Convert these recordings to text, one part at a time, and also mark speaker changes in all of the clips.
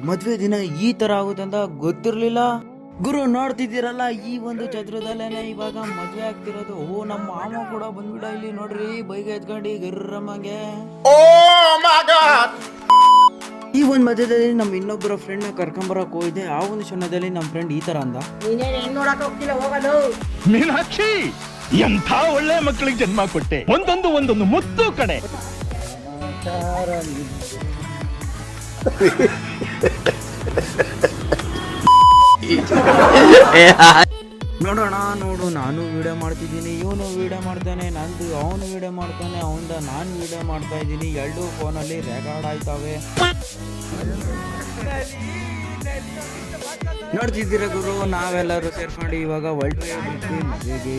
Speaker 1: ಮದ್ವೆ ದಿನ ಈ ತರ ಆಗುತ್ತೆ ಅಂತ ಗೊತ್ತಿರ್ಲಿಲ್ಲ ಗುರು. ನೋಡ್ತಿದ್ದೀರಲ್ಲ, ಈ ಒಂದು ಛತ್ರದಲ್ಲೇನೆ ಇವಾಗ ಮದ್ವೆ ಆಗ್ತಿರೋದು. ನಮ್ಮ ಮಾಮ ಕೂಡ ಬಂದ್ಬಿಡ ಇಲ್ಲಿ ನೋಡ್ರಿ, ಬೈಕ್ ಎತ್ಕೊಂಡು ಗಿರ್ರಮ್ಮಂಗೆ. ಈ ಒಂದು ಮಧ್ಯದಲ್ಲಿ ನಮ್ಮ ಇನ್ನೊಬ್ಬರ ಫ್ರೆಂಡ್ ನ ಕರ್ಕೊಂಬರಕ್ ಹೋಗಿದೆ. ಆ ಒಂದು ಕ್ಷಣದಲ್ಲಿ ನಮ್ಮ ಫ್ರೆಂಡ್ ಈ ತರ ಅಂದ,
Speaker 2: ಮೀನಾಕ್ಷಿ ಎಂಥ ಒಳ್ಳೆ ಮಕ್ಕಳಿಗೆ ಜನ್ಮ ಕೊಟ್ಟೆ, ಒಂದೊಂದು ಮುತ್ತು ಕಡೆ.
Speaker 1: ನೋಡೋಣ ನೋಡು, ನಾನು ವಿಡಿಯೋ ಮಾಡ್ತಿದ್ದೀನಿ, ಇವನು ವಿಡಿಯೋ ಮಾಡ್ತಾನೆ, ನಂದು ಅವನು ವಿಡಿಯೋ ಮಾಡ್ತಾನೆ, ಅವಂದ ನಾನು ವಿಡಿಯೋ ಮಾಡ್ತಾ ಇದ್ದೀನಿ. ಎರಡು ಫೋನಲ್ಲಿ ರೆಕಾರ್ಡ್ ಆಯ್ತವೆ. ನೋಡ್ತಿದ್ದೀರ ಗುರು, ನಾವೆಲ್ಲರೂ ಸೇರ್ಕೊಂಡು ಇವಾಗ ಹೊರಟ್ವಿ ಮದುವೆಗೆ.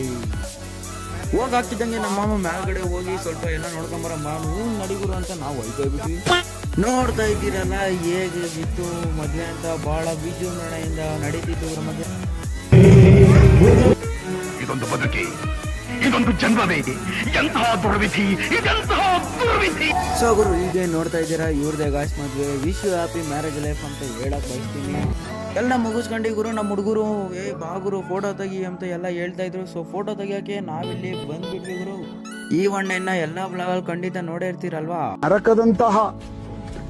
Speaker 1: ಹೋಗಾಗ್ತಿದ್ದಂಗೆ ನಮ್ಮ ಮಾಮ ಮೇಲ್ಗಡೆ ಹೋಗಿ ಸ್ವಲ್ಪ ಎಲ್ಲ ನೋಡ್ಕೊಂಬರಮ್ಮ, ನೀವು ನಡಿಗುರು ಅಂತ ನಾವು ಹೊಯ್ಕೋಗ್ಬಿಟ್ವಿ. ನೋಡ್ತಾ ಇದ್ದೀರಲ್ಲ ಹೇಗೆ ಬಿತ್ತು ಮದುವೆ ಅಂತ, ಬಹಳ ವಿಜೃಂಭಣೆಯಿಂದ ನಡೀತಿತ್ತು ಮದುವೆ.
Speaker 2: ಇದೊಂದು ಬದುಕಿ, ಇದೊಂದು ಜನ್ಮವೇ, ಎಂತಹ ದುರ್ವಿಧಿ, ಇದೆಂತಹ ದುರ್ವಿಧಿ.
Speaker 1: ಸೊ ಗುರು, ಹೀಗೆ ನೋಡ್ತಾ ಇದ್ದೀರಾ ಇವ್ರದೇ ಗಾಯ್ಸ್ ಮದುವೆ. Wish you happy marriage life ಅಂತ ಹೇಳಕ್ ಬಯಸ್ತೀನಿ. ಎಲ್ಲ ಮುಗಿಸ್ಕೊಂಡು ಗುರು, ನಮ್ಮ ಹುಡುಗರು ಬಾ ಗುರು ಫೋಟೋ ತೆಗಿ ಅಂತ ಎಲ್ಲ ಹೇಳ್ತಾ ಇದ್ರು. ಸೊ ಫೋಟೋ ತೆಗಿಯೋಕೆ ನಾವಿಲ್ಲಿ ಬಂದ್ಬಿಟ್ವಿ ಗುರು. ಈ ಒಣ್ಣೆನ್ನ ಎಲ್ಲ ಬ್ಲಾಗಲ್ಲಿ ಖಂಡಿತ ನೋಡೇ ಇರ್ತೀರಲ್ವಾ.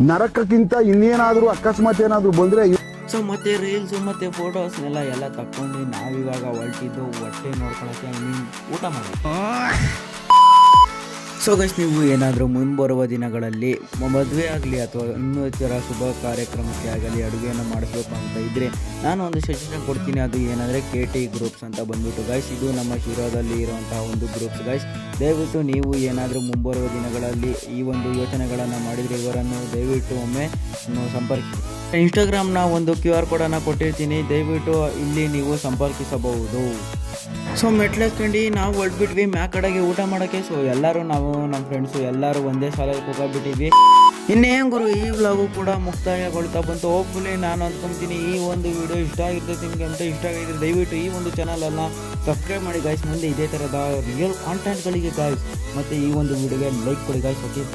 Speaker 3: ನರಕಕ್ಕಿಂತ ಇನ್ನೇನಾದ್ರೂ ಅಕಸ್ಮಾತ್ ಏನಾದ್ರು ಬಂದ್ರೆ.
Speaker 1: ಸೊ ಮತ್ತೆ ರೀಲ್ಸ್ ಮತ್ತೆ ಫೋಟೋಸ್ನೆಲ್ಲ ಎಲ್ಲ ತಕ್ಕೊಂಡು ನಾವಿವಾಗ ಹೊರಟಿದ್ದು ಹೊಟ್ಟೆ ನೋಡ್ಕೊಳಕ್ಕೆ, ಊಟ ಮಾಡಿ. ಸೊ ಗೈಸ್, ನೀವು ಏನಾದರೂ ಮುಂಬರುವ ದಿನಗಳಲ್ಲಿ ಮದುವೆ ಆಗಲಿ ಅಥವಾ ಇನ್ನಿತರ ಶುಭ ಕಾರ್ಯಕ್ರಮಕ್ಕೆ ಆಗಲಿ ಅಡುಗೆಯನ್ನು ಮಾಡಿಸ್ಬೇಕು ಅಂತ ಇದ್ದರೆ ನಾನು ಒಂದು ಸಜೆಷನ್ ಕೊಡ್ತೀನಿ. ಅದು ಏನಂದರೆ KT ಗ್ರೂಪ್ಸ್ ಅಂತ ಬಂದ್ಬಿಟ್ಟು ಗೈಸ್, ಇದು ನಮ್ಮ ಶಿರಾದಲ್ಲಿ ಇರುವಂತಹ ಒಂದು ಗ್ರೂಪ್ಸ್ ಗೈಸ್. ದಯವಿಟ್ಟು ನೀವು ಏನಾದರೂ ಮುಂಬರುವ ದಿನಗಳಲ್ಲಿ ಈ ಒಂದು ಯೋಚನೆಗಳನ್ನು ಮಾಡಿದರೆ ಇವರನ್ನು ದಯವಿಟ್ಟು ಒಮ್ಮೆ ಸಂಪರ್ಕಿಸಿ. ಇನ್ಸ್ಟಾಗ್ರಾಮ್ನ ಒಂದು QR ಕೋಡನ್ನು ಕೊಟ್ಟಿರ್ತೀನಿ, ದಯವಿಟ್ಟು ಇಲ್ಲಿ ನೀವು ಸಂಪರ್ಕಿಸಬಹುದು. ಸೊ ಮೆಟ್ಲೆತ್ಕೊಂಡು ನಾವು ಹೊರಟ್ಬಿಟ್ವಿ ಮ್ಯಾ ಕಡೆಗೆ ಊಟ ಮಾಡೋಕ್ಕೆ. ಸೊ ಎಲ್ಲರೂ ನಾವು ನಮ್ಮ ಫ್ರೆಂಡ್ಸು ಎಲ್ಲರೂ ಒಂದೇ ಶಾಲೆಗೆ ಹೋಗ್ಬಿಟ್ಟಿದ್ವಿ. ಇನ್ನೇನು ಗುರು, ಈ ವ್ಲಾಗು ಕೂಡ ಮುಕ್ತಾಯಗೊಳ್ತಾ ಬಂತು. ಹೋಪ್ಫುಲಿ ನಾನು ಅಂದ್ಕೊತೀನಿ ಈ ಒಂದು ವಿಡಿಯೋ ಇಷ್ಟ ಆಗಿರ್ತೈತೆ ನಿಮಗೆ ಅಂತ. ಇಷ್ಟ ಆಗಿದ್ರೆ ದಯವಿಟ್ಟು ಈ ಒಂದು ಚಾನಲನ್ನು ಸಬ್ಸ್ಕ್ರೈಬ್ ಮಾಡಿ ಗಾಯ್ಸ್. ಮುಂದೆ ಇದೇ ಥರದ ರಿಯಲ್ ಕಾಂಟೆಂಟ್ಗಳಿಗೆ ಗಾಯ್ಸ್. ಮತ್ತು ಈ ಒಂದು ವಿಡಿಯೋಗೆ ಲೈಕ್ ಕೊಡಿ ಗಾಯ್ಸ್. ಓಕೆ.